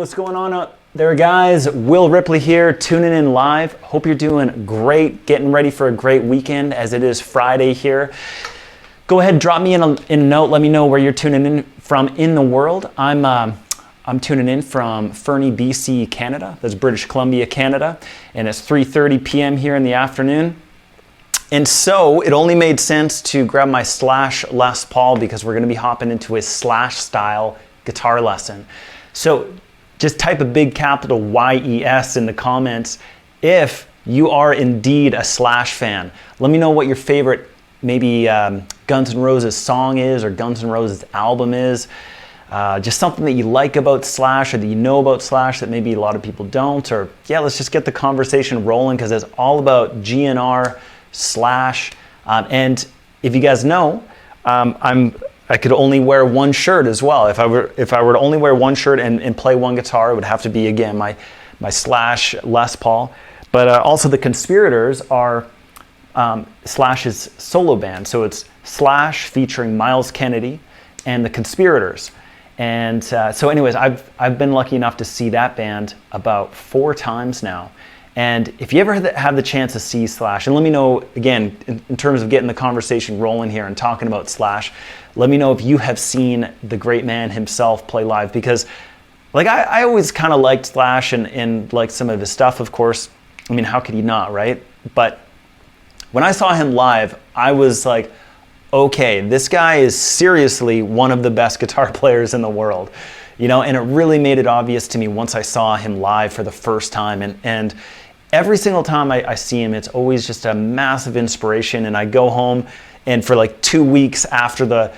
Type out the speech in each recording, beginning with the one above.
what's going on out there, guys? Will Ripley here, tuning in live. Hope you're doing great, getting ready for a great weekend as it is Friday here. Go ahead, drop me in a note. Let me know where you're tuning in from in the world. I'm tuning in from Fernie, BC, Canada. That's British Columbia, Canada, and it's 3:30 p.m. here in the afternoon. And so it only made sense to grab my Slash Les Paul because we're going to be hopping into a Slash style guitar lesson. So just type a big capital YES in the comments if you are indeed a Slash fan. Let me know what your favorite maybe Guns N' Roses song is or Guns N' Roses album is. Just something that you like about Slash or that you know about Slash that maybe a lot of people don't. Or yeah, let's just get the conversation rolling because it's all about GNR, Slash, and if you guys know, I could only wear one shirt as well. If I were to only wear one shirt and play one guitar, it would have to be again my Slash Les Paul. But also the Conspirators are Slash's solo band, so it's Slash featuring Myles Kennedy and the Conspirators. And so anyways, I've been lucky enough to see that band about 4 times now. And if you ever have the chance to see Slash, and let me know, again, in terms of getting the conversation rolling here and talking about Slash, let me know if you have seen the great man himself play live. Because like I always kind of liked Slash and liked some of his stuff, of course. I mean, how could you not, right? But when I saw him live, I was like, okay, this guy is seriously one of the best guitar players in the world. You know, and it really made it obvious to me once I saw him live for the first time. And every single time I see him, it's always just a massive inspiration. And I go home, and for like 2 weeks after the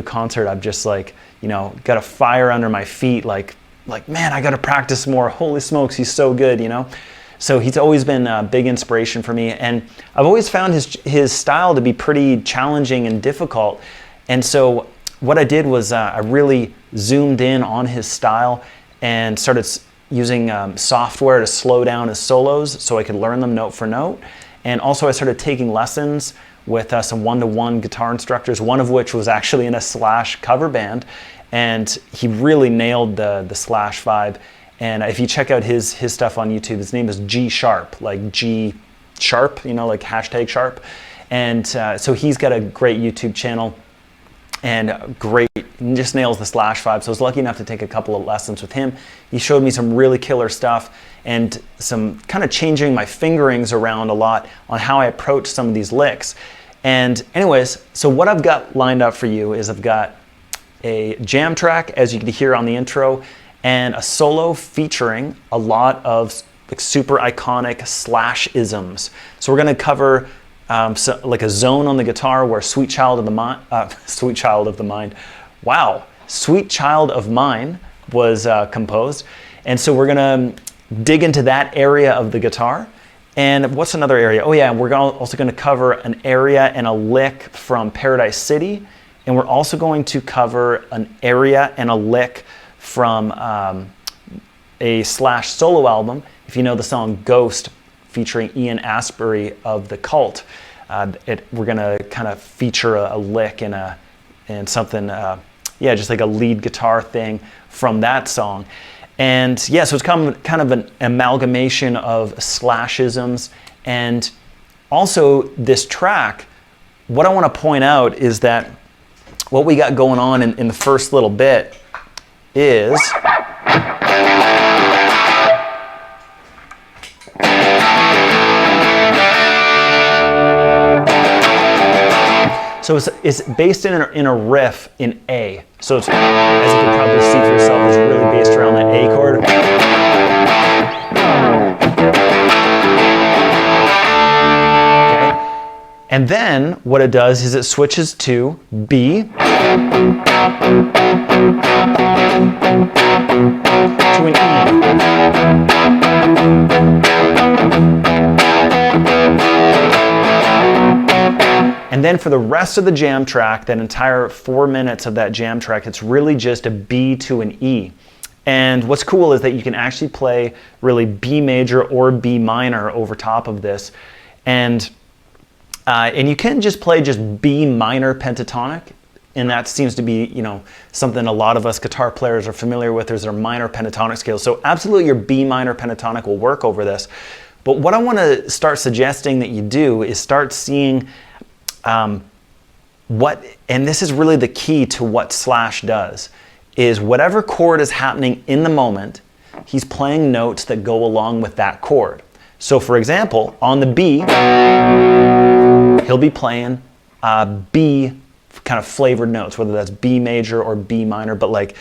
concert, I've just like, you know, got a fire under my feet. Like man, I got to practice more. Holy smokes, he's so good, you know. So he's always been a big inspiration for me, and I've always found his style to be pretty challenging and difficult. And so what I did was I really zoomed in on his style and started using software to slow down his solos so I could learn them note for note. And also I started taking lessons with some one-to-one guitar instructors, one of which was actually in a Slash cover band. And he really nailed the Slash vibe. And if you check out his stuff on YouTube, his name is G Sharp, like G Sharp, you know, like hashtag sharp. And so he's got a great YouTube channel. And great, just nails the Slash vibe. So I was lucky enough to take a couple of lessons with him. He showed me some really killer stuff and some kind of changing my fingerings around a lot on how I approach some of these licks. And anyways, so what I've got lined up for you is I've got a jam track, as you can hear on the intro, and a solo featuring a lot of like super iconic Slash-isms. So we're gonna cover so like a zone on the guitar where Sweet Child of the Mind, wow, Sweet Child of Mine was composed. And so we're gonna dig into that area of the guitar. And what's another area? Oh yeah, we're also gonna cover an area and a lick from Paradise City. And we're also going to cover an area and a lick from a Slash solo album. If you know the song Ghost, featuring Ian Astbury of The Cult. We're gonna kind of feature a lick and something, yeah, just like a lead guitar thing from that song. And yeah, so it's kind of an amalgamation of Slash-isms. And also this track, what I wanna point out is that what we got going on in the first little bit is so it's based in a riff in A. So it's, as you can probably see for yourself, it's really based around that A chord. Okay. And then what it does is it switches to B, to an And then for the rest of the jam track, that entire 4 minutes of that jam track, it's really just a B to an E. And what's cool is that you can actually play really B major or B minor over top of this. And you can just play just B minor pentatonic. and that seems to be, you know, something a lot of us guitar players are familiar with. There's our minor pentatonic scales. So absolutely your B minor pentatonic will work over this. But what I want to start suggesting that you do is start seeing and this is really the key to what Slash does, is whatever chord is happening in the moment, he's playing notes that go along with that chord. So for example, on the B, he'll be playing B kind of flavored notes, whether that's B major or B minor, but like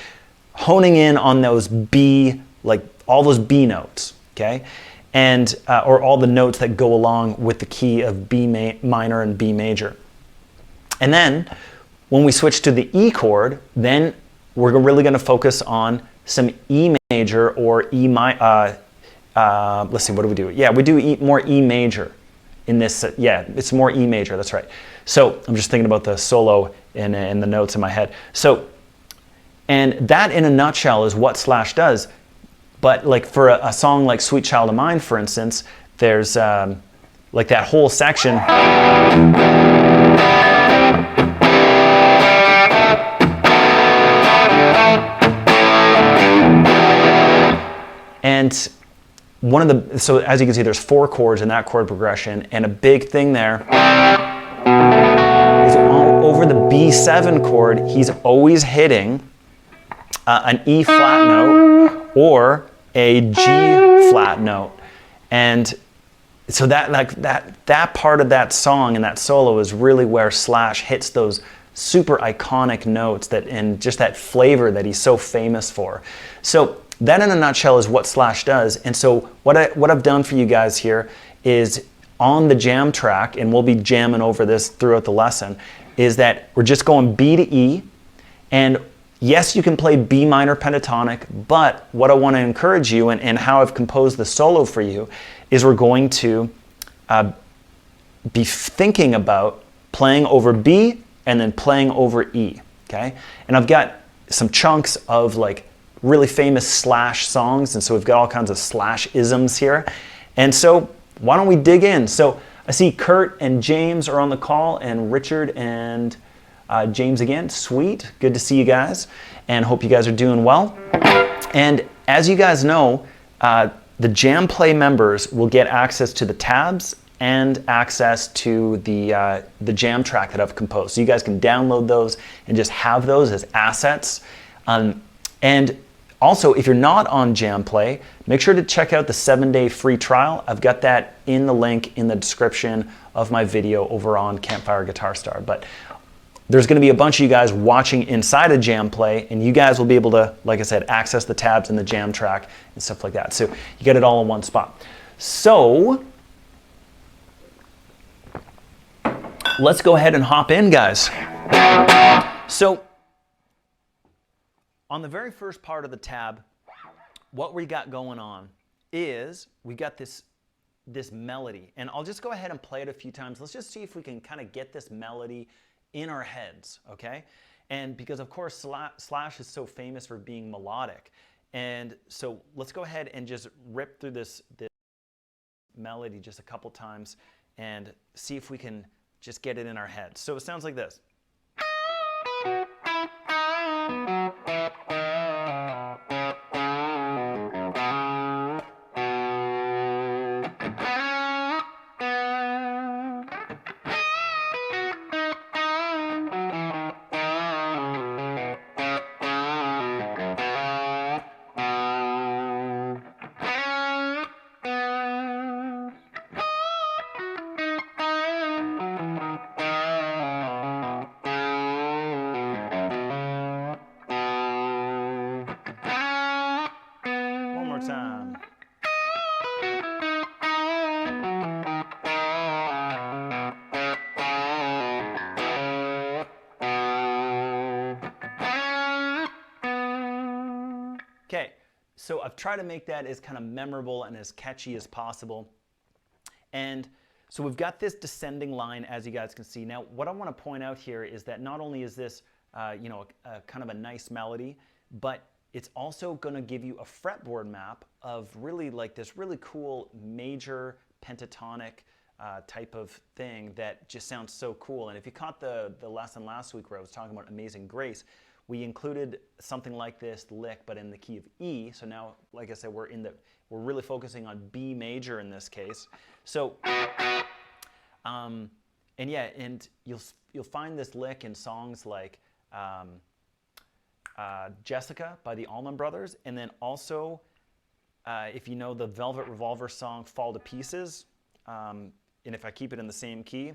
honing in on those B, like all those B notes, okay? And, or all the notes that go along with the key of B minor and B major. And then when we switch to the E chord, then we're really going to focus on some E major or E minor. Let's see, what do we do? Yeah, we do more E major in this. Yeah, it's more E major. That's right. So I'm just thinking about the solo in the notes in my head. So, and that in a nutshell is what Slash does. But like for a song like Sweet Child of Mine, for instance, there's like that whole section. And so as you can see, there's 4 chords in that chord progression, and a big thing there is over the B7 chord, he's always hitting an E flat note or a G flat note. And so that part of that song and that solo is really where Slash hits those super iconic notes and just that flavor that he's so famous for. So that in a nutshell is what Slash does. And so what I've done for you guys here is on the jam track, and we'll be jamming over this throughout the lesson, is that we're just going B to E. And yes, you can play B minor pentatonic, but what I want to encourage you and how I've composed the solo for you is we're going to be thinking about playing over B and then playing over E, okay? And I've got some chunks of like really famous Slash songs, and so we've got all kinds of Slash-isms here. And so why don't we dig in? So I see Kurt and James are on the call, and Richard and James again. Sweet, good to see you guys, and hope you guys are doing well. And as you guys know, the JamPlay members will get access to the tabs and access to the jam track that I've composed. So you guys can download those and just have those as assets. And also, if you're not on JamPlay, make sure to check out the 7-day free trial. I've got that in the link in the description of my video over on Campfire Guitar Star. But there's going to be a bunch of you guys watching inside of JamPlay, and you guys will be able to, like I said, access the tabs and the jam track and stuff like that. So you get it all in one spot. So let's go ahead and hop in, guys. So on the very first part of the tab, what we got going on is we got this melody, and I'll just go ahead and play it a few times. Let's just see if we can kind of get this melody in our heads, okay? And because of course Slash is so famous for being melodic, and so let's go ahead and just rip through this melody just a couple times and see if we can just get it in our heads. So it sounds like this. Time. Okay, so I've tried to make that as kind of memorable and as catchy as possible. And so we've got this descending line, as you guys can see. Now, what I want to point out here is that not only is this, you know, kind of a nice melody, but it's also going to give you a fretboard map of really like this really cool major pentatonic type of thing that just sounds so cool. And if you caught the lesson last week where I was talking about Amazing Grace, we included something like this lick, but in the key of E. So now, like I said, we're really focusing on B major in this case. So, and yeah, and you'll find this lick in songs like Jessica by the Allman Brothers, and then also if you know the Velvet Revolver song Fall to Pieces, and if I keep it in the same key.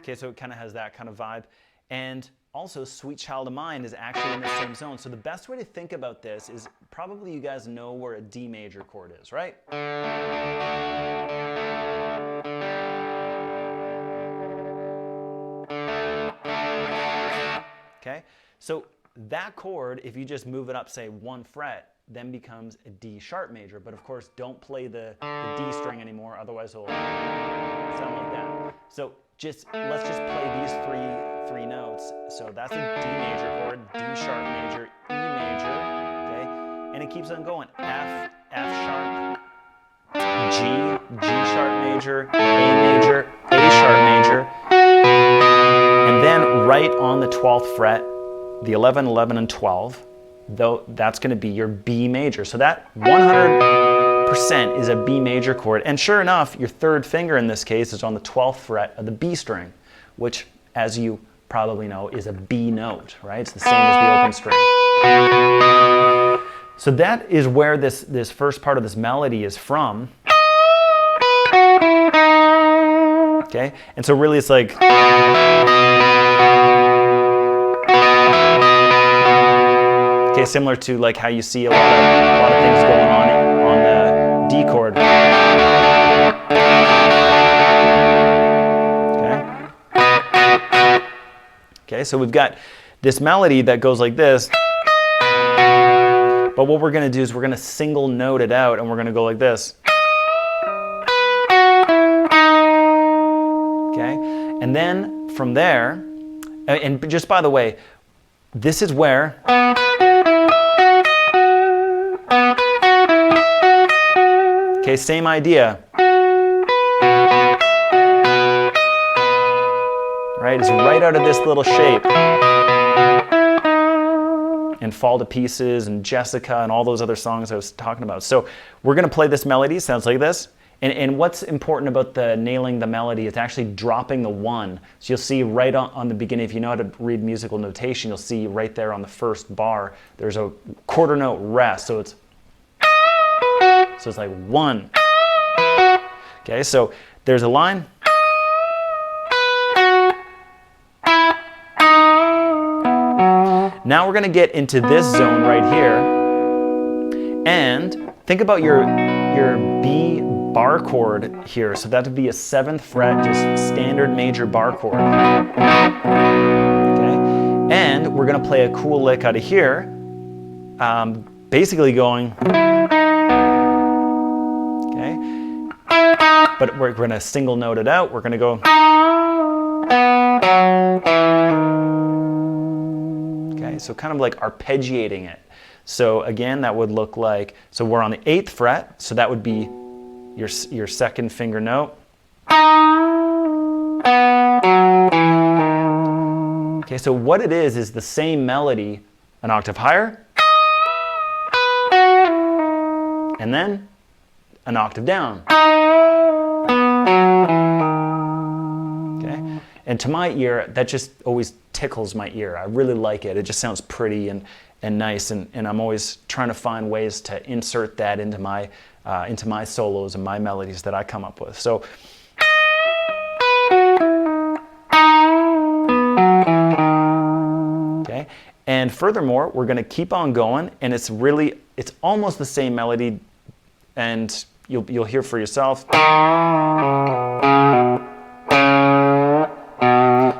Okay, so it kind of has that kind of vibe. And also, Sweet Child of Mine is actually in the same zone. So the best way to think about this is probably you guys know where a D major chord is, right? Okay, so that chord, if you just move it up, say 1 fret, then becomes a D sharp major. But of course, don't play the D string anymore, otherwise it'll sound like that. So let's just play these three notes. So that's a D major chord, D sharp major, E major, okay? And it keeps on going. F sharp, G sharp major, A major, A sharp major. And then right on the 12th fret, the 11, 11, and 12, though that's going to be your B major. So that 100% is a B major chord. And sure enough, your third finger in this case is on the 12th fret of the B string, which, as you probably know, is a B note, right? It's the same as the open string. So that is where this first part of this melody is from. Okay, and so really it's like, okay, similar to like how you see a lot of things going on the D chord. Okay. Okay, so we've got this melody that goes like this. But what we're going to do is we're going to single note it out, and we're going to go like this. Okay, and then from there, and just by the way, this is where okay, same idea. Right, it's right out of this little shape. And Fall to Pieces and Jessica and all those other songs I was talking about. So we're going to play this melody. It sounds like this. And what's important about the nailing the melody is actually dropping the 1. So you'll see right on the beginning, if you know how to read musical notation, you'll see right there on the first bar, there's a quarter note rest. So it's like 1. Okay, so there's a line. Now we're going to get into this zone right here. And think about your B bar chord here. So that would be a 7th fret, just standard major bar chord. Okay? And we're going to play a cool lick out of here, basically going, okay? But we're going to single note it out. We're going to go, okay? So kind of like arpeggiating it. So again, that would look like, so we're on the 8th fret, so that would be your 2nd finger note. Okay, so what it is the same melody an octave higher, and then an octave down. Okay, and to my ear, that just always tickles my ear. I really like it. It just sounds pretty and nice, and I'm always trying to find ways to insert that into my solos and my melodies that I come up with. So okay, and furthermore, we're going to keep on going, and it's almost the same melody, and you'll hear for yourself.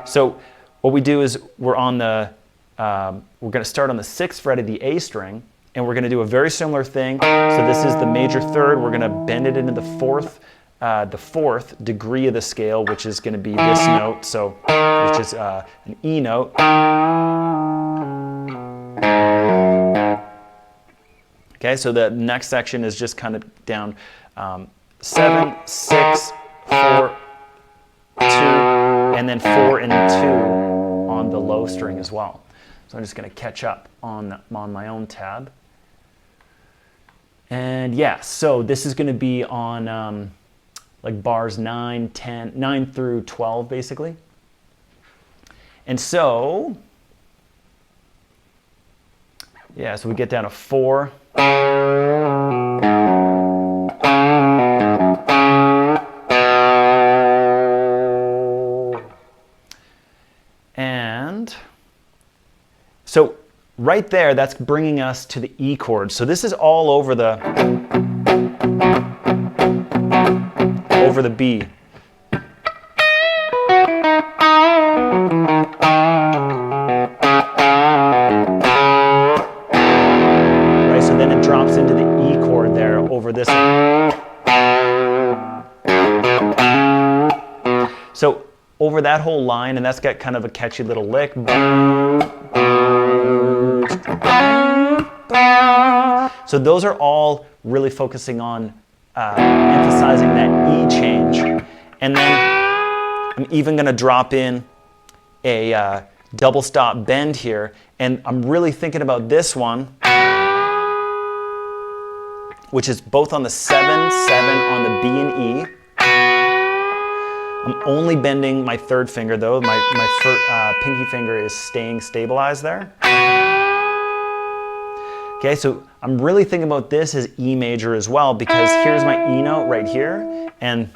So what we do is we're going to start on the 6th fret of the A string, and we're going to do a very similar thing. So this is the major 3rd. We're going to bend it into the 4th degree of the scale, which is going to be this note, which is an E note. Okay, so the next section is just kind of down 7, 6, 4, 2, and then 4 and 2 on the low string as well. So I'm just going to catch up on my own tab. And yeah, so this is going to be on like bars 9, 10, 9 through 12 basically. And so, yeah, so we get down to 4. And so right there, that's bringing us to the E chord. So this is all over the B. Right, so then it drops into the E chord there over this one. So over that whole line, and that's got kind of a catchy little lick. So those are all really focusing on emphasizing that E change. And then I'm even going to drop in a double stop bend here. And I'm really thinking about this one, which is both on the 7, 7 on the B and E. I'm only bending my third finger though. My pinky finger is staying stabilized there. Okay, so I'm really thinking about this as E major as well, because here's my E note right here, and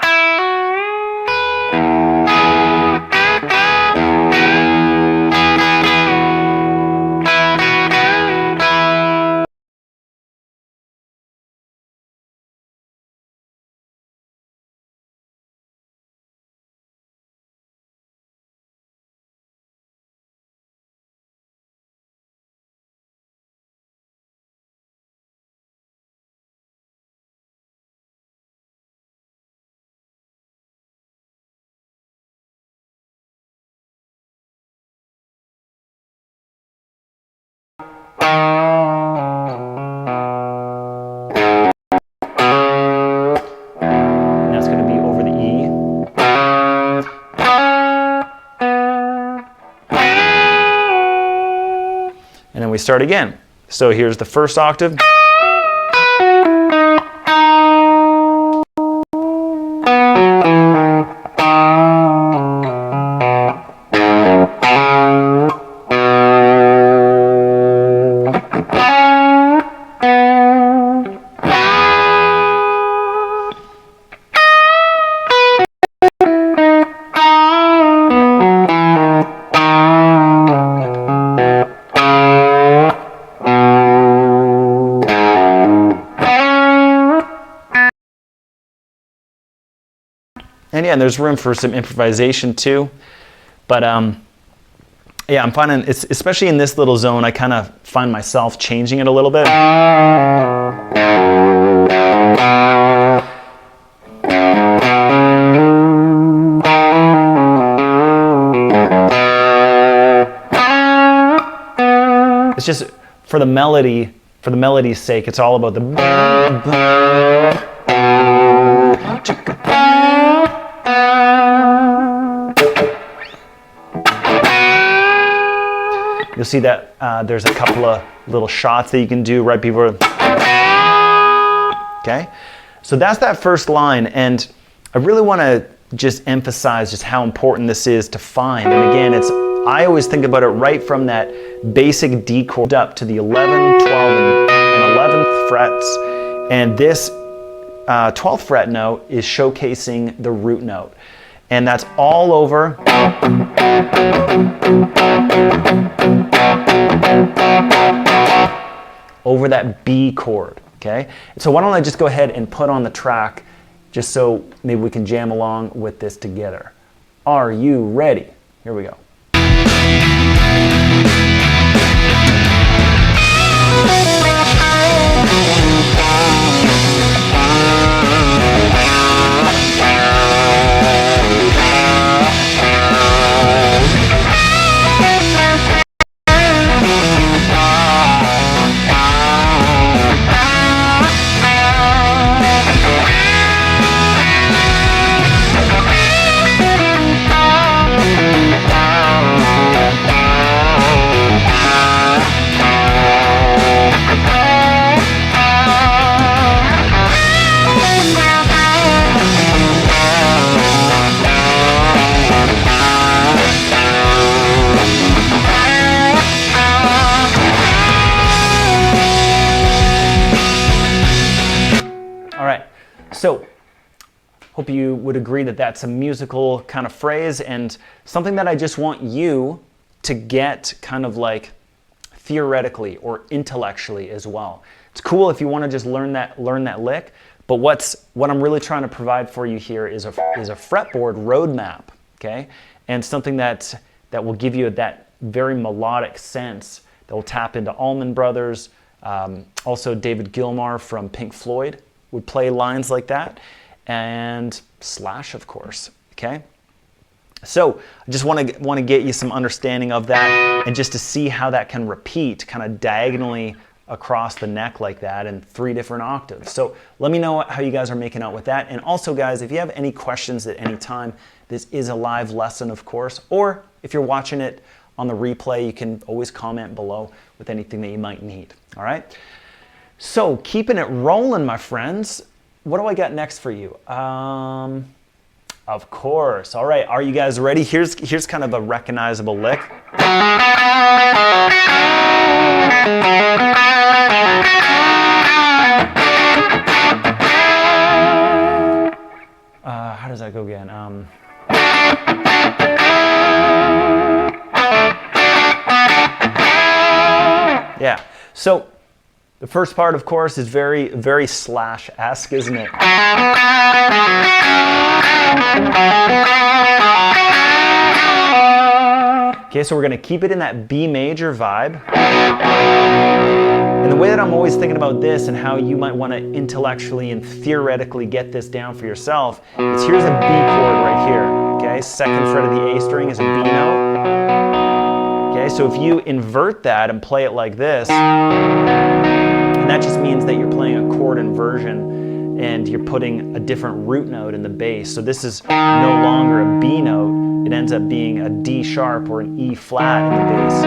that's going to be over the E. And then we start again. So here's the first octave. And yeah, there's room for some improvisation too. But yeah, I'm finding, it's, especially in this little zone, I kind of find myself changing it a little bit. It's just for the melody, for the melody's sake, it's all about the You'll see that there's a couple of little shots that you can do right before. Okay, so that's that first line, and I really want to just emphasize just how important this is to find. And again, I always think about it right from that basic D chord up to the 11, 12, and 11th frets, and this 12th fret note is showcasing the root note. And that's all over. Over that B chord, okay? So why don't I just go ahead and put on the track just so maybe we can jam along with this together. Are you ready? Here we go. So, hope you would agree that that's a musical kind of phrase and something that I just want you to get kind of like theoretically or intellectually as well. It's cool if you want to just learn that lick, but what I'm really trying to provide for you here is a fretboard roadmap, okay? And something that will give you that very melodic sense that will tap into Allman Brothers. Also, David Gilmour from Pink Floyd would play lines like that, and Slash, of course, okay? So I just want to get you some understanding of that and just to see how that can repeat kind of diagonally across the neck like that in 3 different octaves. So let me know how you guys are making out with that. And also, guys, if you have any questions at any time, this is a live lesson, of course, or if you're watching it on the replay, you can always comment below with anything that you might need, all right? So keeping it rolling, my friends, what do I got next for you? Of course. All right, are you guys ready? Here's kind of a recognizable lick. How does that go again? Yeah. So the first part, of course, is very, very Slash-esque, isn't it? Okay, so we're going to keep it in that B major vibe. And the way that I'm always thinking about this and how you might want to intellectually and theoretically get this down for yourself is here's a B chord right here. Okay, 2nd fret of the A string is a B note. Okay, so if you invert that and play it like this, and that just means that you're playing a chord inversion and you're putting a different root note in the bass. So this is no longer a B note. It ends up being a D sharp or an E flat in the bass.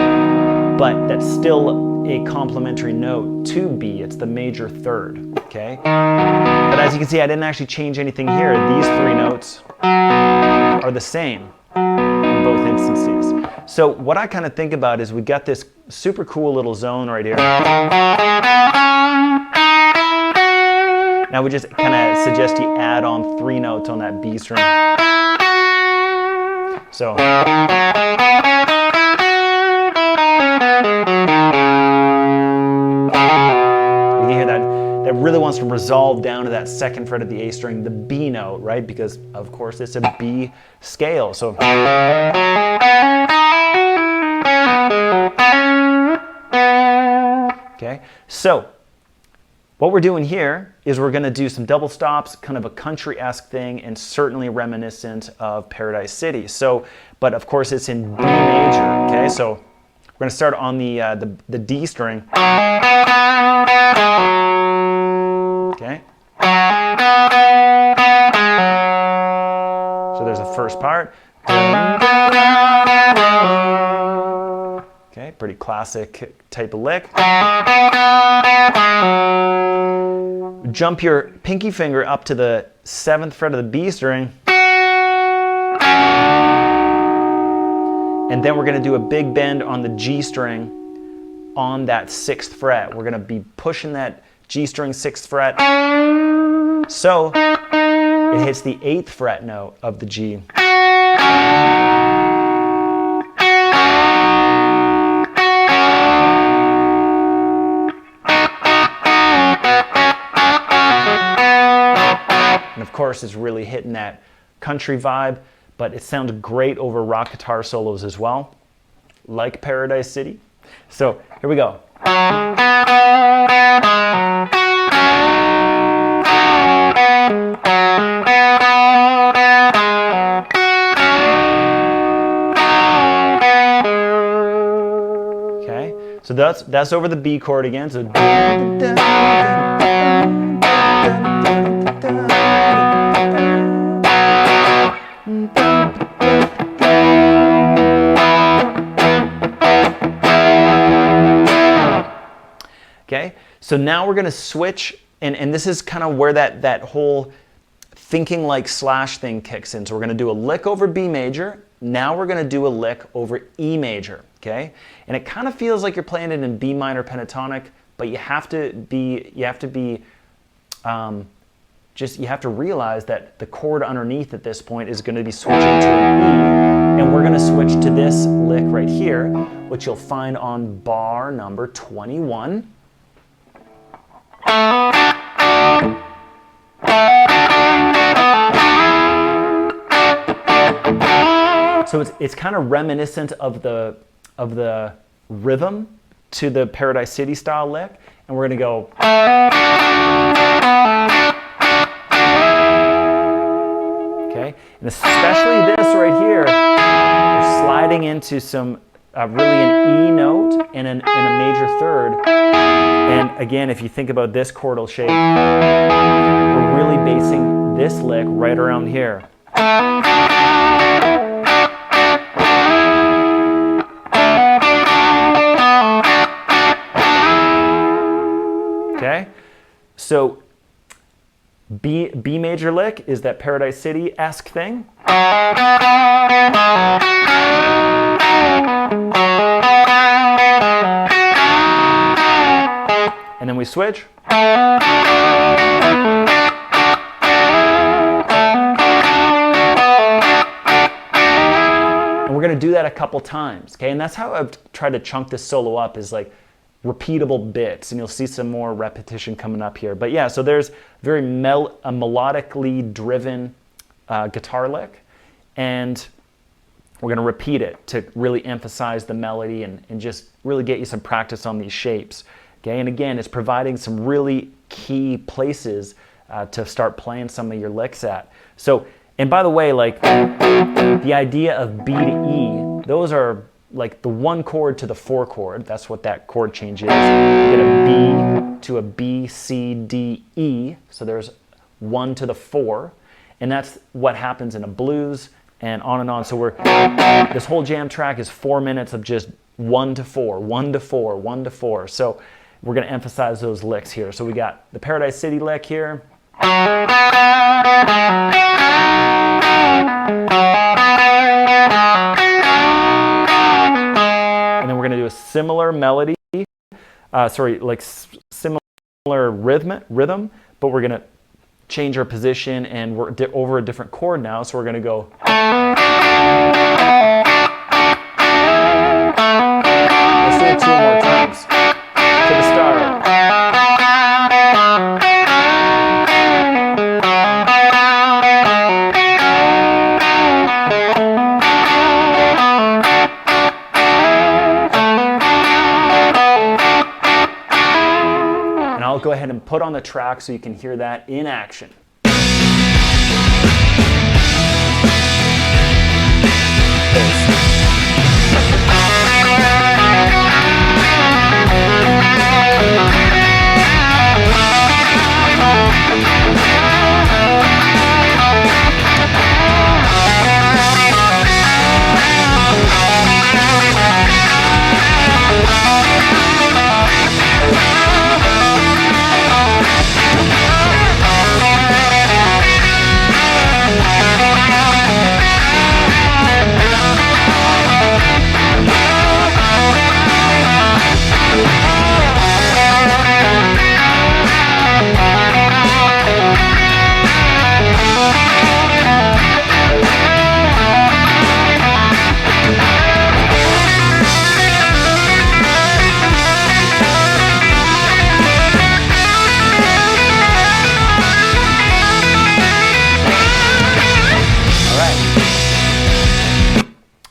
But that's still a complementary note to B. It's the major 3rd, okay? But as you can see, I didn't actually change anything here. These 3 notes are the same in both instances. So what I kind of think about is we got this super cool little zone right here. Now we just kind of suggest you add on 3 notes on that B string. So you can hear that really wants to resolve down to that 2nd fret of the A string, the B note, right? Because of course it's a B scale. So okay, so what we're doing here is we're going to do some double stops, kind of a country-esque thing, and certainly reminiscent of Paradise City. So, but of course it's in B major. Okay, so we're going to start on the D string. Okay. So there's the first part. Okay, pretty classic type of lick. Jump your pinky finger up to the 7th fret of the B string. And then we're going to do a big bend on the G string on that 6th fret. We're going to be pushing that G string 6th fret. So it hits the 8th fret note of the G. And of course, it's really hitting that country vibe, but it sounds great over rock guitar solos as well, like Paradise City. So here we go. Okay, so that's over the B chord again. So okay, so now we're going to switch, and this is kind of where that whole thinking like Slash thing kicks in. So we're going to do a lick over B major. Now we're going to do a lick over E major, okay? And it kind of feels like you're playing it in B minor pentatonic, but you have to be just you have to realize that the chord underneath at this point is going to be switching to an E, and we're going to switch to this lick right here, which you'll find on bar number 21. So it's kind of reminiscent of the rhythm to the Paradise City style lick, and we're going to go. Okay, and especially this right here, we're sliding into some really an E note and a major third. And again, if you think about this chordal shape, we're really basing this lick right around here. Okay, so B major lick is that Paradise City-esque thing. And then we switch. And we're going to do that a couple times, okay? And that's how I've tried to chunk this solo up, is like repeatable bits, and you'll see some more repetition coming up here. But yeah, so there's very a melodically driven guitar lick, and we're going to repeat it to really emphasize the melody and just really get you some practice on these shapes. Okay, and again, it's providing some really key places to start playing some of your licks at. So, and by the way, like the idea of B to E, those are like the 1 chord to the 4 chord. That's what that chord change is. You get a B to a B, C, D, E. So there's 1 to the 4. And that's what happens in a blues and on and on. So this whole jam track is 4 minutes of just 1 to 4, 1 to 4, 1 to 4. So we're going to emphasize those licks here. So we got the Paradise City lick here. And then we're going to do a similar melody, similar rhythm, but we're going to change our position, and we're over a different chord now, so we're going to go. Let's do it 2 more times. To the start. And I'll go ahead and put on the track so you can hear that in action.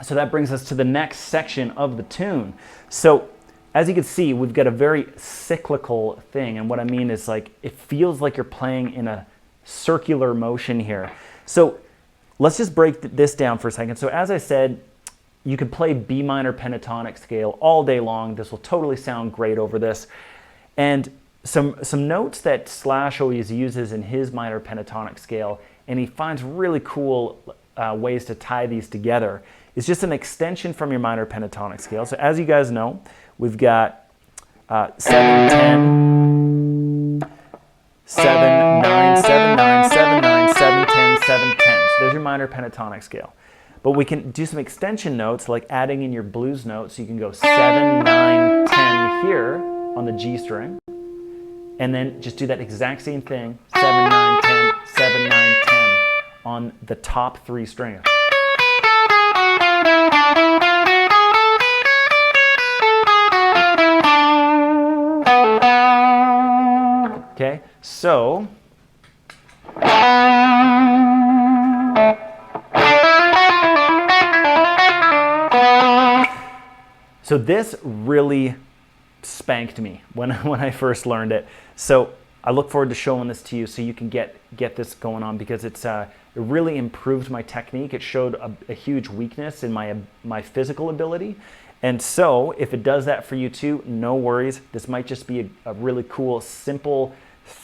So that brings us to the next section of the tune. So as you can see, we've got a very cyclical thing. And what I mean is, like, it feels like you're playing in a circular motion here. So let's just break this down for a second. So as I said, you could play B minor pentatonic scale all day long. This will totally sound great over this. And some notes that Slash always uses in his minor pentatonic scale, and he finds really cool ways to tie these together. It's just an extension from your minor pentatonic scale. So as you guys know, we've got 7, 10, 7, 9, 7, 9, 7, 9, 7, 10, 7, 10. So there's your minor pentatonic scale. But we can do some extension notes, like adding in your blues notes. So you can go 7, 9, 10 here on the G string. And then just do that exact same thing, 7, 9, 10, on the top 3 strings. Okay, so this really spanked me when I first learned it. So I look forward to showing this to you so you can get this going on, because it really improved my technique. It showed a huge weakness in my physical ability. And so if it does that for you too, no worries. This might just be a really cool, simple,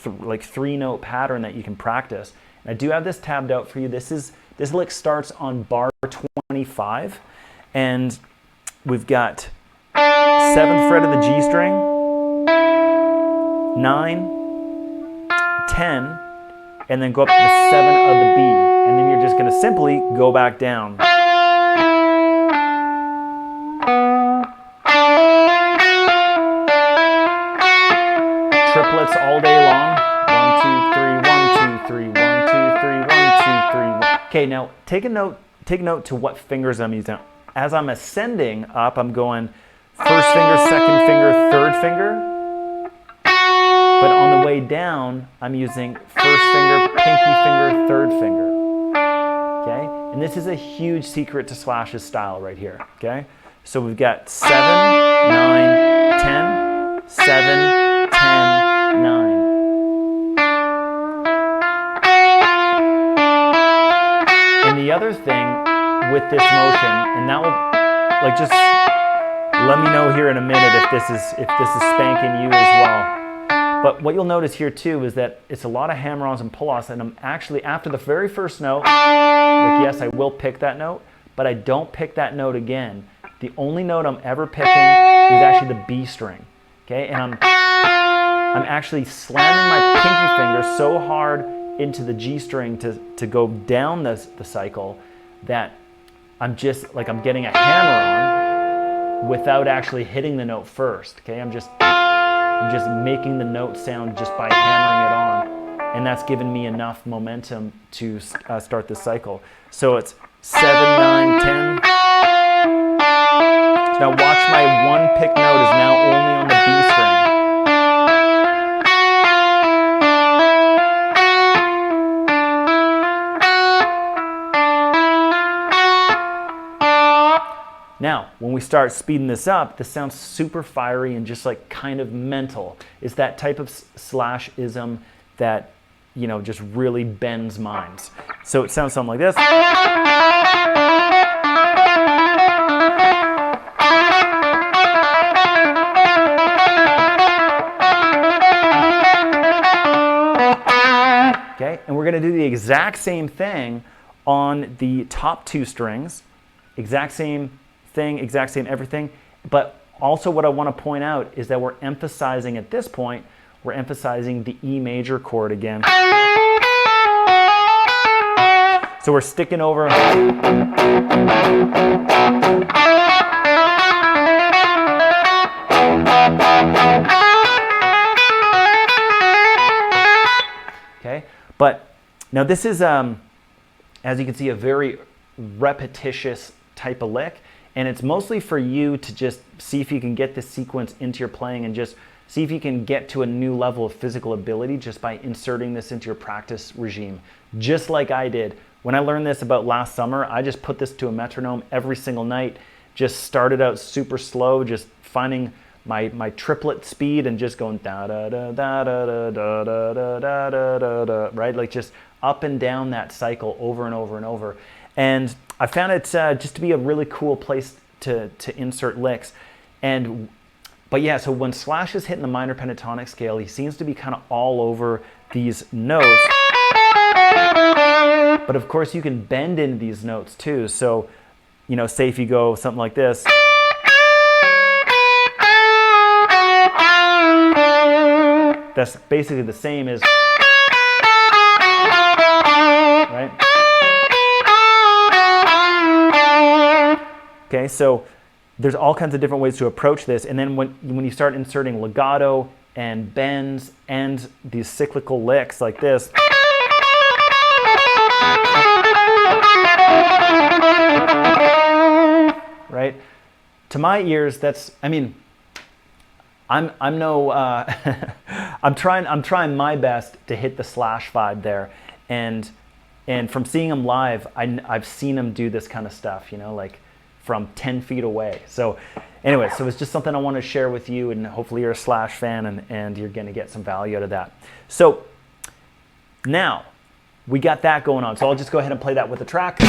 like 3-note pattern that you can practice. And I do have this tabbed out for you. This lick starts on bar 25, and we've got 7th fret of the G string, 9, 10, and then go up to the 7 of the B. And then you're just going to simply go back down. Triplets all day long. 1, 2, 3, 1, 2, 3, 1, 2, 3, 1, 2, 3. 1. Okay, now take a note to what fingers I'm using. As I'm ascending up, I'm going first finger, second finger, third finger. But on the way down, I'm using first finger, pinky finger, third finger. Okay? And this is a huge secret to Slash's style right here. Okay? So we've got 7, 9, 10, 7, 10, 9. And the other thing with this motion, and that will, like, just let me know here in a minute if this is spanking you as well. But what you'll notice here too is that it's a lot of hammer-ons and pull-offs, and I'm actually, after the very first note, like, yes, I will pick that note, but I don't pick that note again. The only note I'm ever picking is actually the B string, okay? And I'm actually slamming my pinky finger so hard into the G string to go down the cycle that I'm just, like, I'm getting a hammer-on without actually hitting the note first, okay? I'm just making the note sound just by hammering it on, and that's given me enough momentum to start the cycle. So it's 7, 9, 10. So now watch, my one pick note is now only on the B string. Now, when we start speeding this up, this sounds super fiery and just like kind of mental. It's that type of Slash-ism that, you know, just really bends minds. So it sounds something like this. Okay, and we're going to do the exact same thing on the top 2 strings. Exact same thing, exact same everything. But also what I want to point out is that we're emphasizing, at this point, we're emphasizing the E major chord again. So we're sticking over. Okay, but now this is, as you can see, a very repetitious type of lick. And it's mostly for you to just see if you can get this sequence into your playing and just see if you can get to a new level of physical ability just by inserting this into your practice regime. Just like I did. When I learned this about last summer, I just put this to a metronome every single night. Just started out super slow, just finding my triplet speed and just going da da da da da da da da da da da da, right? Like just up and down that cycle over and over and over. And I found it just to be a really cool place to insert licks. But yeah, so when Slash is hitting the minor pentatonic scale, he seems to be kind of all over these notes. But of course, you can bend into these notes too. So, you know, say if you go something like this. That's basically the same as, right? Okay, so there's all kinds of different ways to approach this. And then when you start inserting legato and bends and these cyclical licks like this, to my ears, that's, I mean, I'm no, I'm trying my best to hit the slash vibe there, and from seeing him live, I've seen him do this kind of stuff, you know, like from 10 feet away. So anyway, so it's just something I want to share with you, and hopefully you're a Slash fan and you're going to get some value out of that. So now we got that going on. So I'll just go ahead and play that with the track.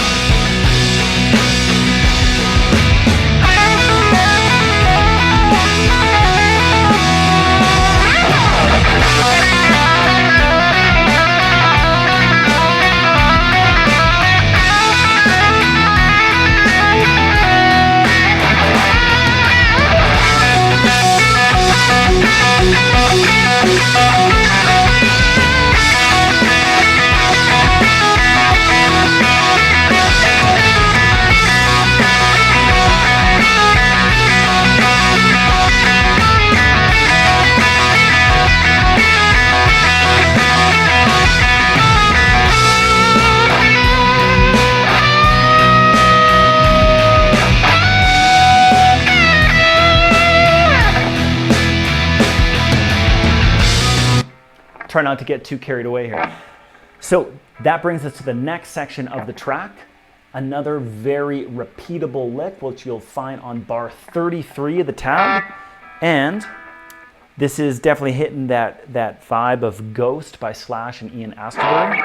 Try not to get too carried away here. So that brings us to the next section of the track, another very repeatable lick, which you'll find on bar 33 of the tab. And this is definitely hitting that vibe of Ghost by Slash and Ian Astbury.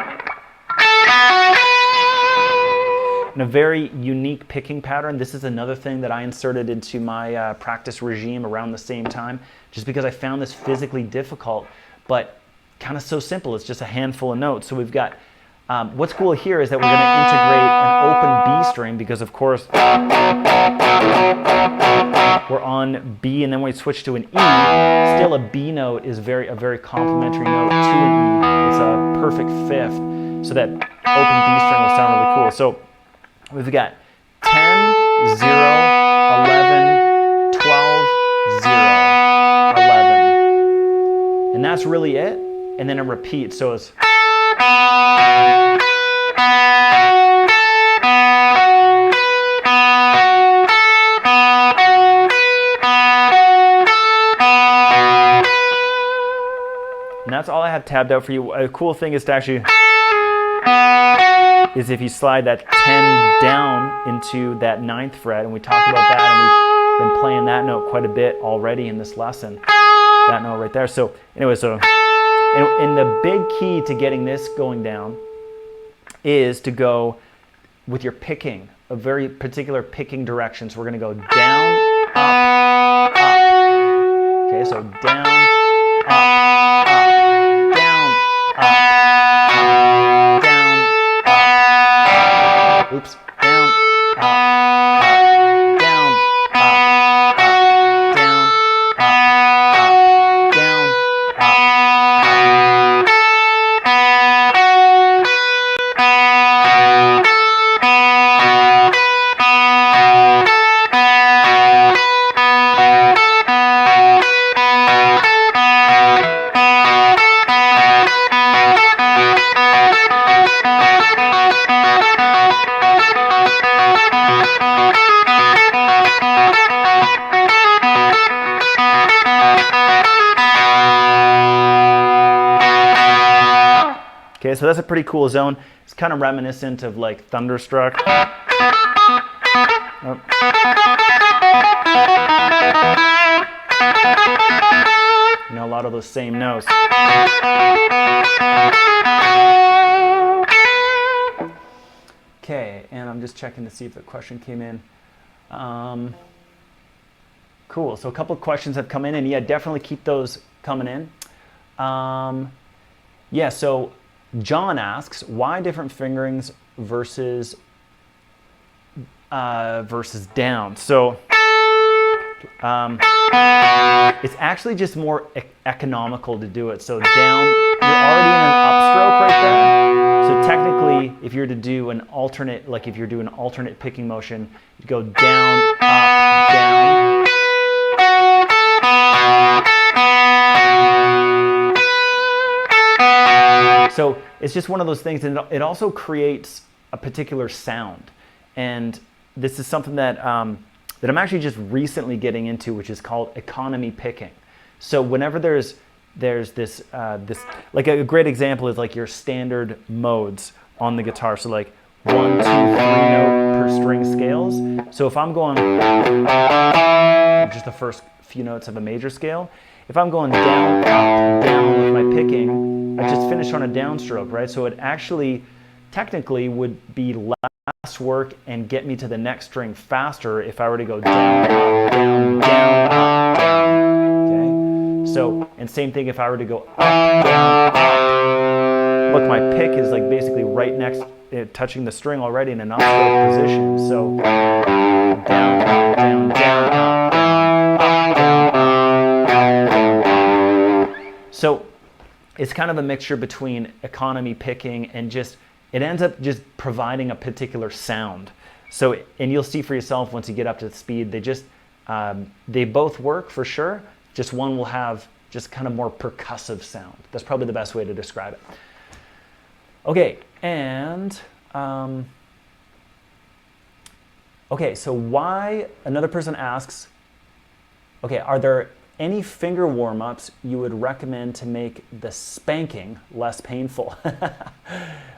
And a very unique picking pattern. This is another thing that I inserted into my practice regime around the same time, just because I found this physically difficult, but kind of so simple. It's just a handful of notes. So we've got, what's cool here is that we're going to integrate an open B string, because of course we're on B, and then we switch to an E. Still a B note is a very complementary note to an E. It's a perfect fifth, so that open B string will sound really cool. So we've got 10, 0, 11, 12, 0, 11. And that's really it. And then it repeats, so it's... And that's all I have tabbed out for you. A cool thing is to actually... is if you slide that 10 down into that 9th fret, and we talked about that, and we've been playing that note quite a bit already in this lesson. That note right there. So anyway, so... And the big key to getting this going down is to go with your picking, a very particular picking direction. So we're going to go down, up, up. Okay, so down, up, up, down, up, down, up. Oops, down, up, up, down, up, up, down, up, up, down, up. Okay, so that's a pretty cool zone. It's kind of reminiscent of like Thunderstruck. Oh. You know, a lot of those same notes. Okay, and I'm just checking to see if the question came in. Cool, so a couple of questions have come in, and yeah, definitely keep those coming in. Yeah, so John asks, why different fingerings versus down? So it's actually just more economical to do it. So down, you're already in an upstroke right there. So technically, if you're to do an alternate, like if you're doing an alternate picking motion, you go down, up, down. So it's just one of those things, and it also creates a particular sound. And this is something that that I'm actually just recently getting into, which is called economy picking. So whenever there's this, like a great example is like your standard modes on the guitar. So like 1, 2, 3 note per string scales. So if I'm going just the first few notes of a major scale, if I'm going down, up, down with my picking, I just finished on a downstroke, right? So it actually technically would be less work and get me to the next string faster if I were to go down, up, down, down, up, down. Okay? So, and same thing if I were to go up, down, up. Look, my pick is like basically right next, touching the string already in an upstroke position. So down, up, down, down, up, down, up, down, up. So it's kind of a mixture between economy picking and just, it ends up just providing a particular sound. So, and you'll see for yourself once you get up to the speed, they just, they both work for sure. Just one will have just kind of more percussive sound. That's probably the best way to describe it. Okay, and, okay, so why, another person asks, okay, are there any finger warm-ups you would recommend to make the spanking less painful?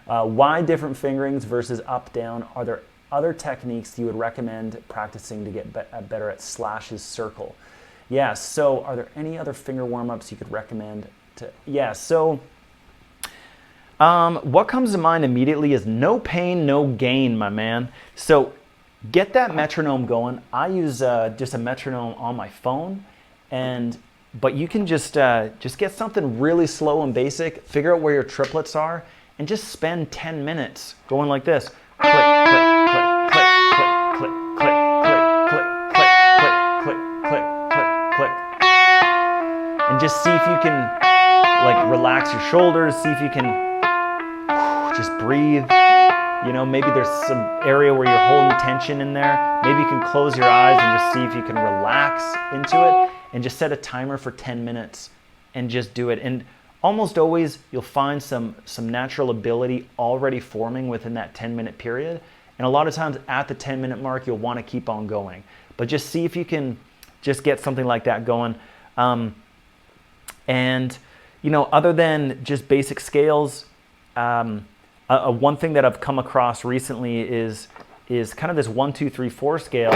Why different fingerings versus up, down? Are there other techniques you would recommend practicing to get better at slashes circle? Yeah, so are there any other finger warm-ups you could recommend to, yeah, so what comes to mind immediately is no pain, no gain, my man. So get that metronome going. I use just a metronome on my phone. But you can just get something really slow and basic, figure out where your triplets are, and just spend 10 minutes going like this. Click, click, click, click, click, click, click, click, click, click, click, click, click, click. And just see if you can like relax your shoulders, see if you can just breathe. You know, maybe there's some area where you're holding tension in there. Maybe you can close your eyes and just see if you can relax into it. And just set a timer for 10 minutes and just do it. And almost always you'll find some natural ability already forming within that 10-minute period. And a lot of times at the 10-minute mark, you'll want to keep on going. But just see if you can just get something like that going. And, you know, other than just basic scales, one thing that I've come across recently is kind of this 1, 2, 3, 4 scale.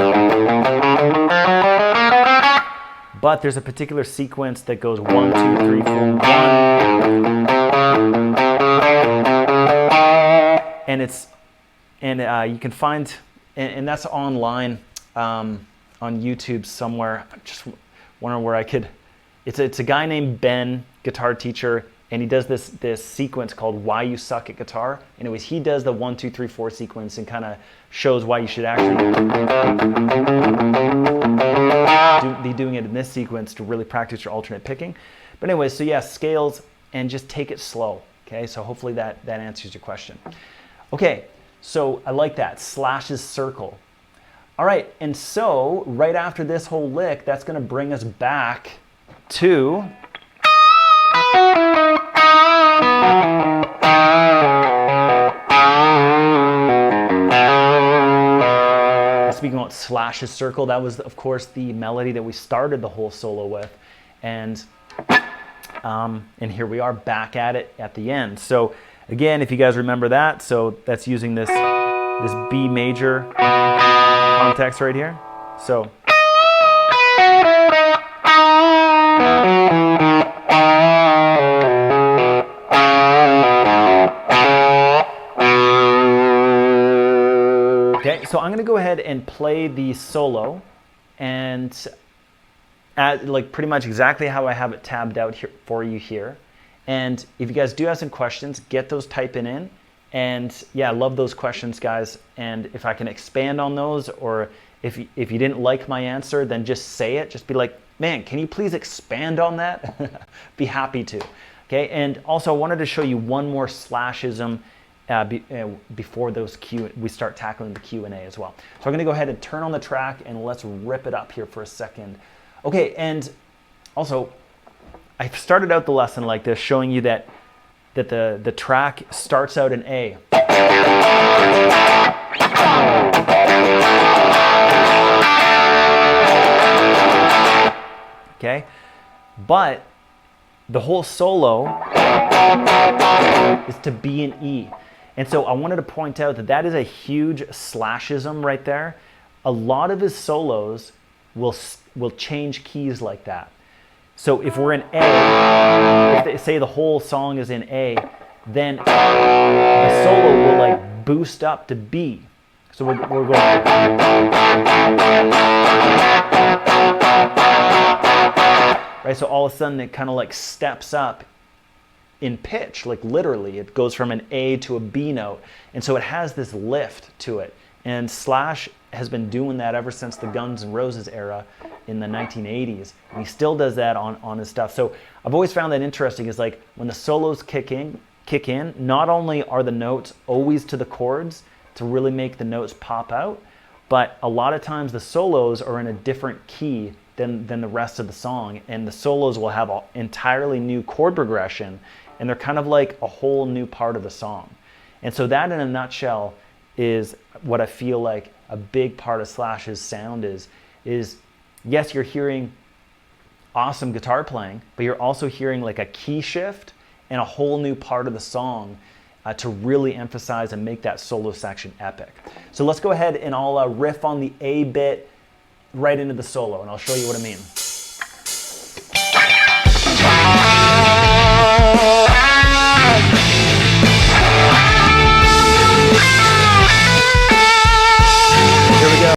But there's a particular sequence that goes 1, 2, 3, 4, 1. And you can find, and that's online on YouTube somewhere. I'm just wondering where I could, it's a guy named Ben, guitar teacher, and he does this sequence called Why You Suck at Guitar. Anyways, he does the 1, 2, 3, 4 sequence and kind of shows why you should actually be doing it in this sequence to really practice your alternate picking. But anyways, so yeah, scales and just take it slow. Okay, so hopefully that answers your question. Okay, so I like that, slashes circle. All right, and so right after this whole lick, that's gonna bring us back to speaking about slashes circle, that was of course the melody that we started the whole solo with, and here we are back at it at the end. So again, if you guys remember that, so that's using this B major context right here. So okay, so I'm going to go ahead and play the solo and at like pretty much exactly how I have it tabbed out here for you here. And if you guys do have some questions, get those typing in. And yeah, I love those questions, guys. And if I can expand on those, or if you didn't like my answer, then just say it. Just be like, man, can you please expand on that? Be happy to. Okay, and also I wanted to show you one more slashism before we start tackling the Q&A as well. So I'm going to go ahead and turn on the track and let's rip it up here for a second. Okay, and also I started out the lesson like this, showing you that the track starts out in A. okay? But the whole solo is to B and E. And so I wanted to point out that that is a huge slashism right there. A lot of his solos will change keys like that. So if we're in A, if they say the whole song is in A, then the solo will like boost up to B. So we're going. Right, so all of a sudden it kind of like steps up in pitch, like literally. It goes from an A to a B note. And so it has this lift to it. And Slash has been doing that ever since the Guns N' Roses era in the 1980s. And he still does that on his stuff. So I've always found that interesting is like when the solos kick in, not only are the notes always to the chords to really make the notes pop out, but a lot of times the solos are in a different key than the rest of the song, and the solos will have an entirely new chord progression, and they're kind of like a whole new part of the song. And so that in a nutshell is what I feel like a big part of Slash's sound is yes, you're hearing awesome guitar playing, but you're also hearing like a key shift and a whole new part of the song to really emphasize and make that solo section epic. So let's go ahead and I'll riff on the A bit right into the solo, and I'll show you what I mean. Here we go.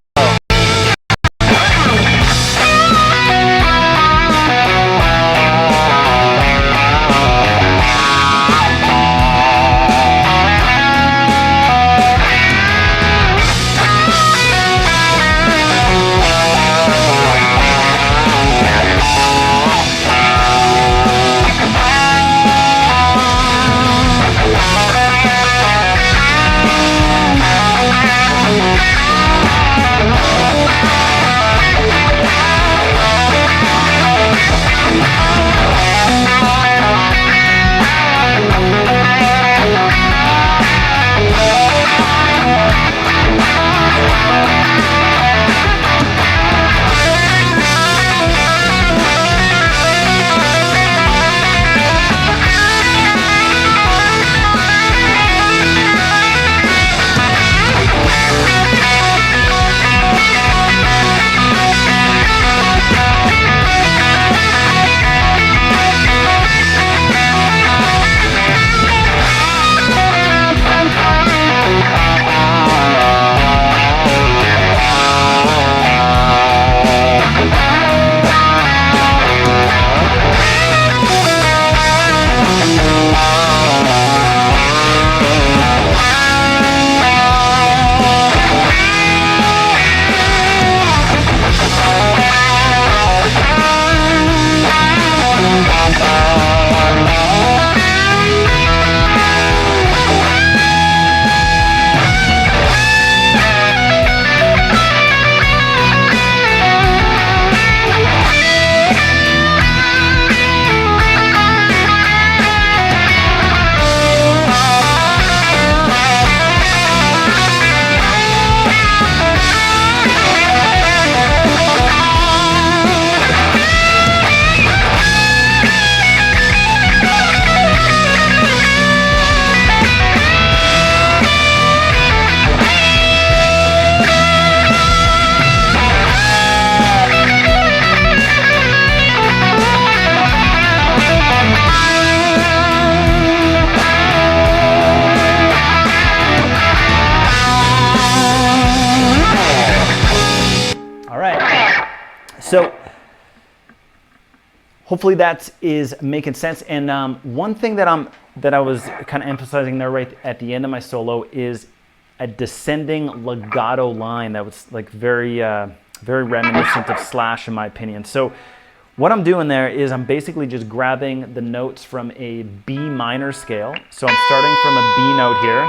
So hopefully that is making sense. And one thing that I was kind of emphasizing there right at the end of my solo is a descending legato line that was like very reminiscent of Slash in my opinion. So what I'm doing there is I'm basically just grabbing the notes from a B minor scale. So I'm starting from a B note here.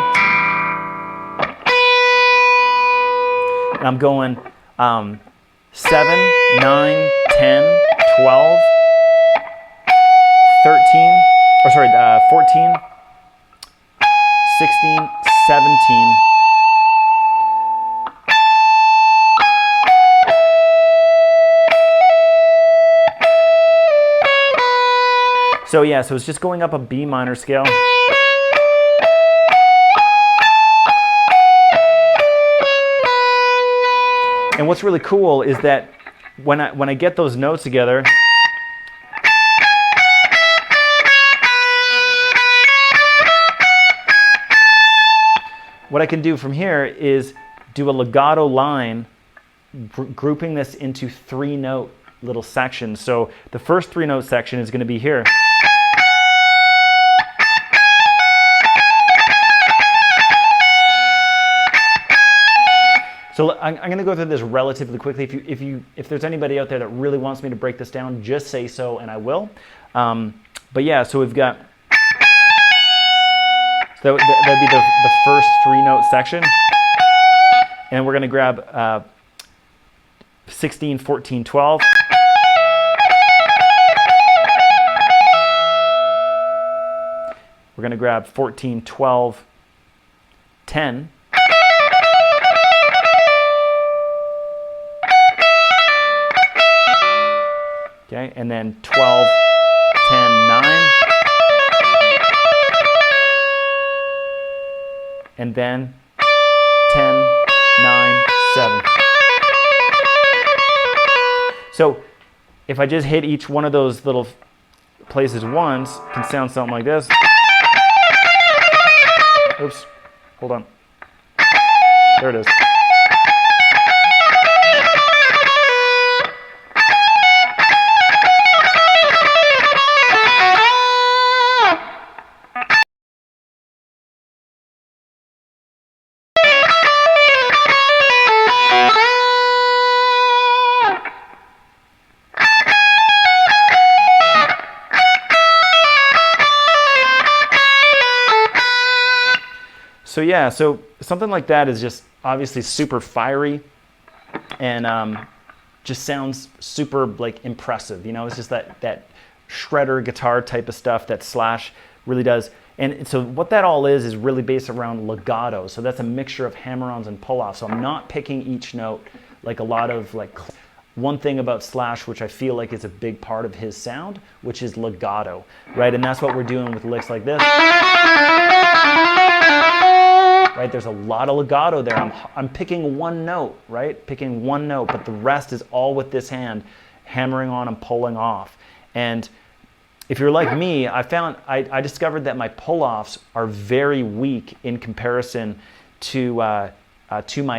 And I'm going 7, 9, 10, 12, 13, or sorry, 14, 16, 17, So yeah, so it's just going up a B minor scale. And what's really cool is that when I get those notes together, what I can do from here is do a legato line, grouping this into 3-note little sections. So the first 3-note section is going to be here. So I'm going to go through this relatively quickly. If there's anybody out there that really wants me to break this down, just say so and I will. But yeah, so we've got, so that'd be the first 3-note section. And we're going to grab 16, 14, 12. We're going to grab 14, 12, 10. Okay, and then 12, 10, 9. And then 10, 9, 7. So if I just hit each one of those little places once, it can sound something like this. Oops, hold on. There it is. So yeah, so something like that is just obviously super fiery and just sounds super like impressive. You know, it's just that shredder guitar type of stuff that Slash really does. And so what that all is really based around legato. So that's a mixture of hammer-ons and pull-offs. So I'm not picking each note like a lot of like. One thing about Slash, which I feel like is a big part of his sound, which is legato, right? And that's what we're doing with licks like this. Right, there's a lot of legato there. I'm picking one note, right? Picking one note, but the rest is all with this hand, hammering on and pulling off. And if you're like me, I discovered that my pull-offs are very weak in comparison to my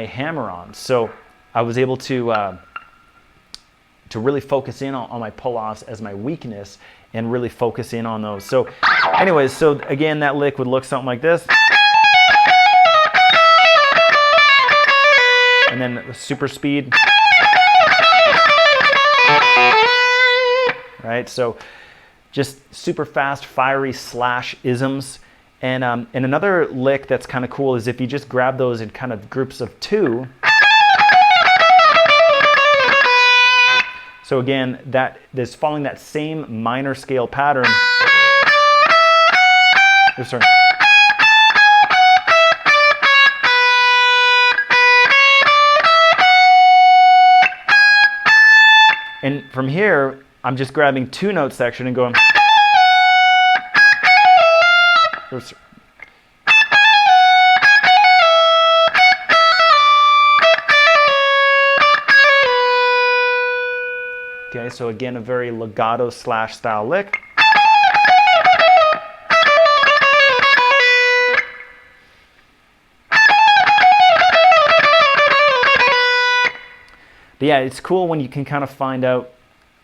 hammer-ons. So I was able to really focus in on my pull-offs as my weakness and really focus in on those. So anyways, so again, that lick would look something like this. And then the super speed. Right, so just super fast, fiery Slash isms. And another lick that's kind of cool is if you just grab those in kind of groups of 2. So again, that is following that same minor scale pattern. Oh, sorry. And from here, I'm just grabbing 2-note section and going. Oops. Okay, so again, a very legato Slash style lick. But yeah, it's cool when you can kind of find out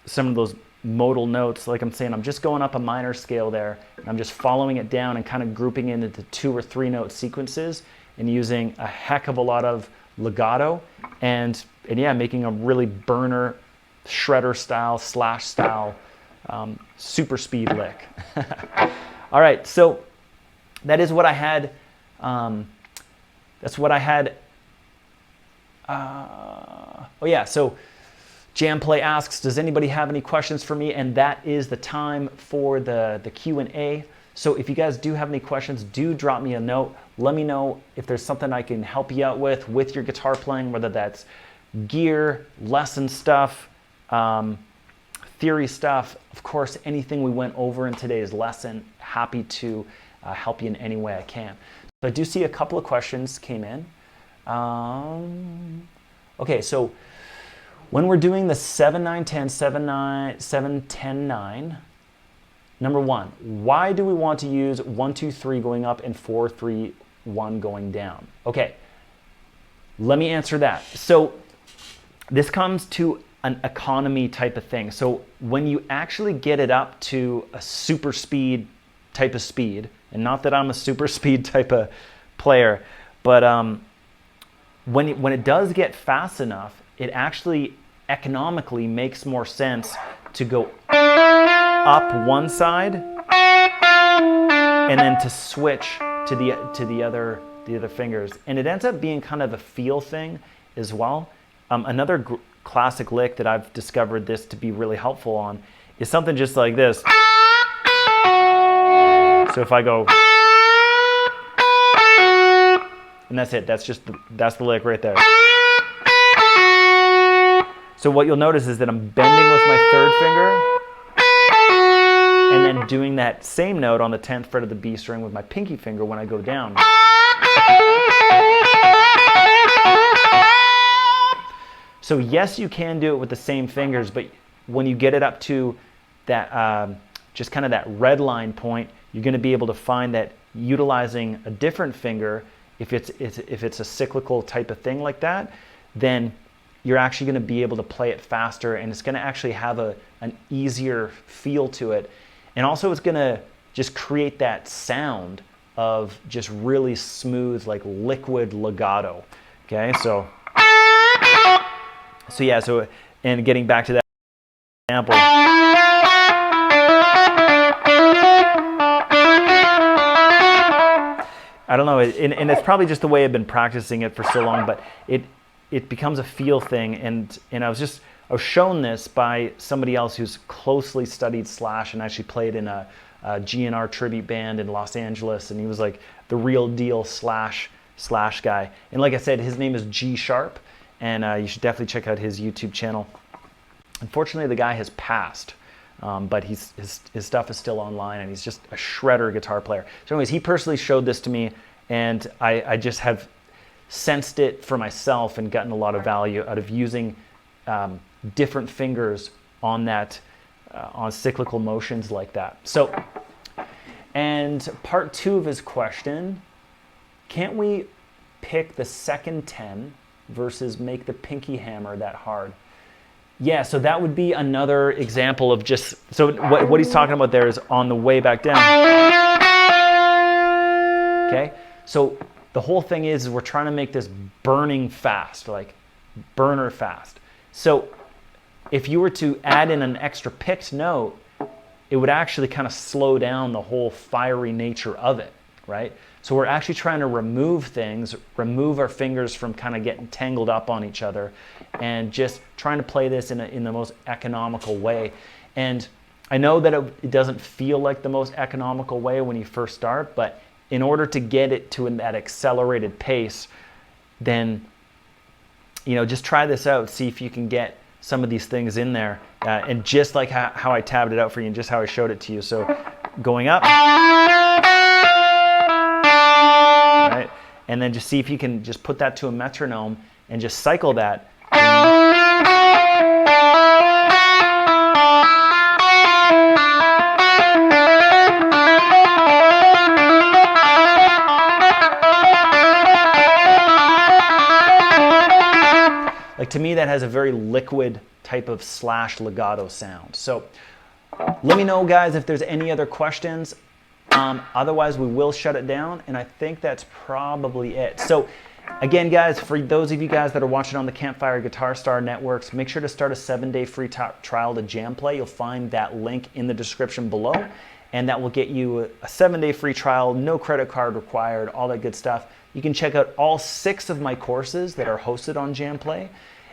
some of those modal notes. Like I'm saying, I'm just going up a minor scale there. And I'm just following it down and kind of grouping it into 2 or 3 note sequences and using a heck of a lot of legato and yeah, making a really burner, shredder style, Slash style, super speed lick. All right, so that is what I had. That's what I had. Oh yeah, so JamPlay asks, does anybody have any questions for me? And that is the time for the Q&A. So if you guys do have any questions, do drop me a note. Let me know if there's something I can help you out with your guitar playing, whether that's gear, lesson stuff, theory stuff. Of course, anything we went over in today's lesson, happy to help you in any way I can. So I do see a couple of questions came in. Okay, so when we're doing the 7-9-10, 7-9, 7-10-9, number one, why do we want to use 1-2-3 going up and 4-3-1 going down? Okay, let me answer that. So this comes to an economy type of thing. So when you actually get it up to a super speed type of speed, and not that I'm a super speed type of player, but when it does get fast enough, it actually economically makes more sense to go up one side and then to switch to the other fingers, and it ends up being kind of a feel thing as well. Another classic lick that I've discovered this to be really helpful on is something just like this. So if I go, and that's it. That's the lick right there. So what you'll notice is that I'm bending with my third finger and then doing that same note on the 10th fret of the B string with my pinky finger when I go down. So yes, you can do it with the same fingers, but when you get it up to that, just kind of that red line point, you're going to be able to find that utilizing a different finger, if it's a cyclical type of thing like that, then you're actually going to be able to play it faster, and it's going to actually have an easier feel to it. And also it's going to just create that sound of just really smooth, like liquid legato. Okay, so yeah, so, and getting back to that example. I don't know, and it's probably just the way I've been practicing it for so long, but it becomes a feel thing, and I was shown this by somebody else who's closely studied Slash and actually played in a GNR tribute band in Los Angeles, and he was like the real deal Slash guy. And like I said, his name is G Sharp, and you should definitely check out his YouTube channel. Unfortunately, the guy has passed, but his stuff is still online, and he's just a shredder guitar player. So anyways, he personally showed this to me, and I just have sensed it for myself and gotten a lot of value out of using different fingers on that, on cyclical motions like that. So, and part two of his question, can't we pick the second 10 versus make the pinky hammer that hard? Yeah, so that would be another example of just, so what he's talking about there is on the way back down. Okay, so the whole thing is we're trying to make this burning fast, like burner fast. So if you were to add in an extra picked note, it would actually kind of slow down the whole fiery nature of it, right? So we're actually trying to remove things, remove our fingers from kind of getting tangled up on each other, and just trying to play this in the most economical way. And I know that it doesn't feel like the most economical way when you first start, but in order to get it to that accelerated pace, then, you know, just try this out, see if you can get some of these things in there, and just like how I tabbed it out for you and just how I showed it to you. So going up, right, and then just see if you can just put that to a metronome and just cycle that. Like, to me, that has a very liquid type of Slash legato sound. So let me know, guys, if there's any other questions. Otherwise, we will shut it down, and I think that's probably it. So again, guys, for those of you guys that are watching on the Campfire Guitar Star Networks, make sure to start a 7-day free trial to JamPlay. You'll find that link in the description below, and that will get you a 7-day free trial, no credit card required, all that good stuff. You can check out all 6 of my courses that are hosted on JamPlay,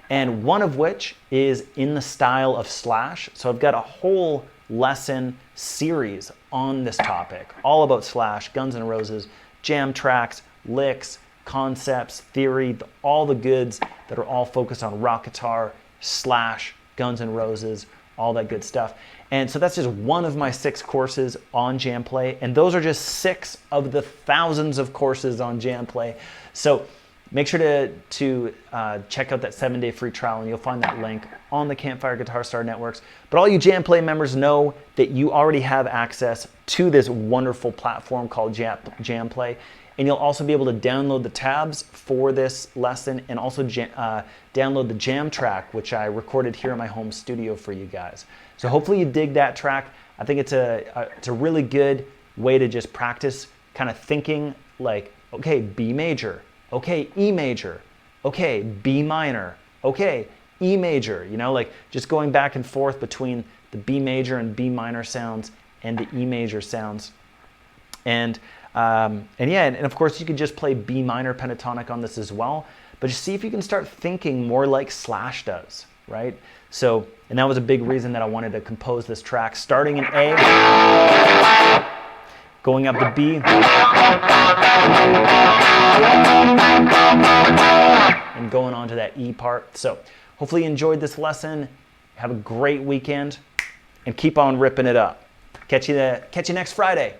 and one of which is in the style of Slash. So I've got a whole lesson series on this topic, all about Slash, Guns N' Roses, jam tracks, licks, concepts, theory, all the goods that are all focused on rock guitar, Slash, Guns N' Roses, all that good stuff. And so that's just one of my 6 courses on JamPlay, and those are just 6 of the thousands of courses on JamPlay. So make sure to check out that 7-day free trial, and you'll find that link on the Campfire Guitar Star Networks. But all you JamPlay members know that you already have access to this wonderful platform called JamPlay, and you'll also be able to download the tabs for this lesson and also download the jam track, which I recorded here in my home studio for you guys. So hopefully you dig that track. I think it's a really good way to just practice kind of thinking like, okay, B major, okay, E major, okay, B minor, okay, E major, you know, like just going back and forth between the B major and B minor sounds and the E major sounds. And of course you could just play B minor pentatonic on this as well, but just see if you can start thinking more like Slash does, right? So, and that was a big reason that I wanted to compose this track, starting in A, going up to B, and going on to that E part. So hopefully you enjoyed this lesson. Have a great weekend and keep on ripping it up. Catch you next Friday.